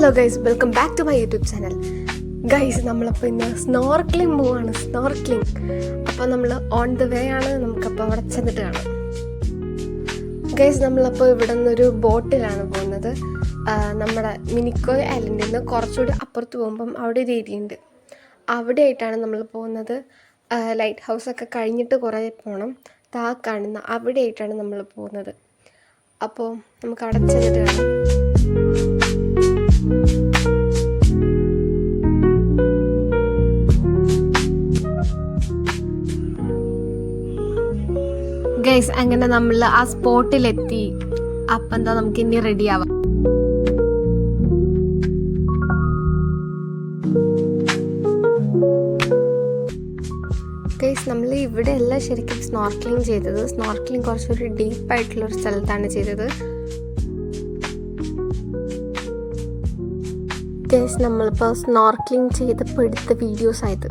Hello guys, welcome back to my YouTube channel. Guys, നമ്മളപ്പോൾ ഇന്ന് snorkelling പോവാണ്. അപ്പോൾ നമ്മൾ ഓൺ ദ വേ ആണ്. നമുക്കപ്പോൾ അവിടെ ചെന്നിട്ട് കാണാം. ഗൈസ്, നമ്മളപ്പോൾ ഇവിടെ നിന്നൊരു ബോട്ടിലാണ് പോകുന്നത്. നമ്മുടെ മിനിക്കോയ് ഐലൻഡിൽ നിന്ന് കുറച്ചുകൂടി അപ്പുറത്ത് പോകുമ്പം അവിടെ ഒരു ഏരിയ ഉണ്ട്. അവിടെയായിട്ടാണ് നമ്മൾ പോകുന്നത്. ലൈറ്റ് ഹൗസൊക്കെ കഴിഞ്ഞിട്ട് കുറേ പോകണം. കാണുന്ന അവിടെയായിട്ടാണ് നമ്മൾ പോകുന്നത്. അപ്പോൾ നമുക്ക് അവിടെ ചെന്നിട്ട് കാണാം. ഗൈസ്, അങ്ങനെ നമ്മൾ ആ സ്പോട്ടിലെത്തി. അപ്പം എന്താ, നമുക്ക് ഇനി റെഡി ആവാം. ഗൈസ്, നമ്മൾ ഇവിടെയല്ല ശരിക്കും സ്നോർക്ലിംഗ് ചെയ്തത്. സ്നോർക്ലിംഗ് കുറച്ചൊരു ഡീപ്പായിട്ടുള്ളൊരു സ്ഥലത്താണ് ചെയ്തത്. ഗൈസ്, നമ്മളിപ്പോൾ സ്നോർക്ലിംഗ് ചെയ്തപ്പോൾ എടുത്ത വീഡിയോസ് ആയത്.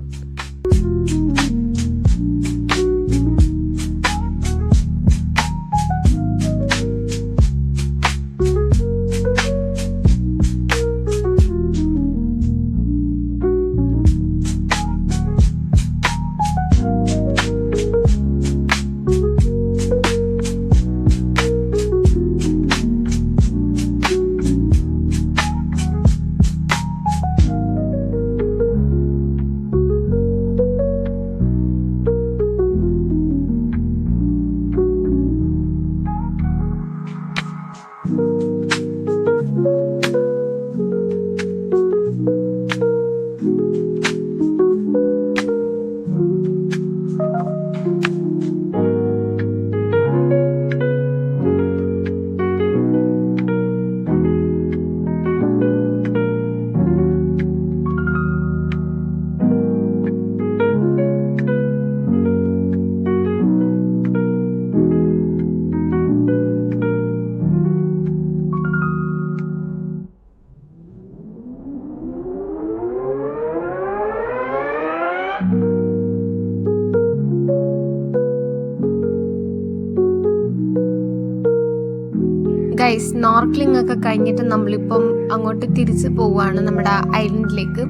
ഗൈസ്, സ്നോർക്ലിംഗ് ഒക്കെ കഴിഞ്ഞിട്ട് നമ്മളിപ്പം അങ്ങോട്ട് തിരിച്ച് പോവുകയാണ് നമ്മുടെ ഐലൻഡിലേക്ക്.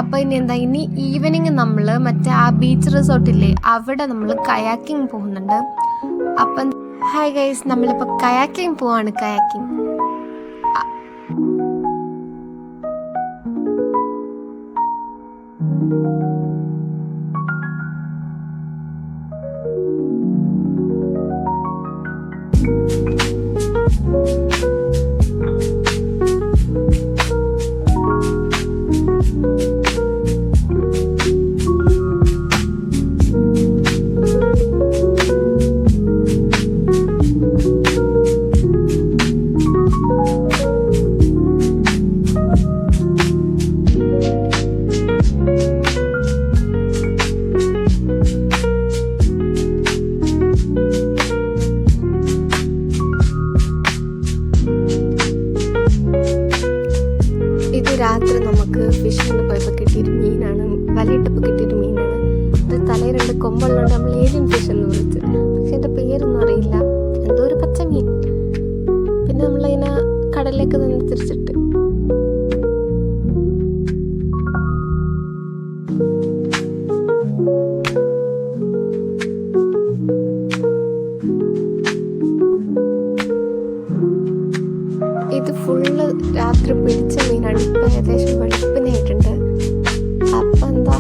അപ്പോൾ ഇനി എന്താ, ഇനി ഈവനിങ് നമ്മൾ മറ്റേ ആ ബീച്ച് റിസോർട്ടില്ലേ, അവിടെ നമ്മൾ കയാക്കിങ് പോകുന്നുണ്ട്. അപ്പം ഹായ് ഗൈസ്, നമ്മളിപ്പോൾ കയാക്കിങ് പോവാണ്. കയാക്കിങ് രാത്രി നമുക്ക് ഫിഷിങ്ങിന് പോയപ്പോൾ കിട്ടിയൊരു മീനാണ്. വലയിട്ടപ്പോൾ കിട്ടിയൊരു മീനാണ്. ഇത് തലയിൽ 2 കൊമ്പുള്ളതുകൊണ്ട് നമ്മൾ ഏലിയൻ ഫിഷ് എന്ന് വിളിച്ച്. പക്ഷെ എൻ്റെ പേരൊന്നും അറിയില്ല. എന്തോ ഒരു പച്ച മീൻ. പിന്നെ നമ്മളതിനെ കടലിലേക്ക് നിന്ന് തിരിച്ചിട്ട്. ഇത് ഫുള്ള് രാത്രി പിടിച്ച മീനാണ്. ഇപ്പം ഏകദേശം വെളുപ്പിനായിട്ടുണ്ട്. അപ്പം എന്താ,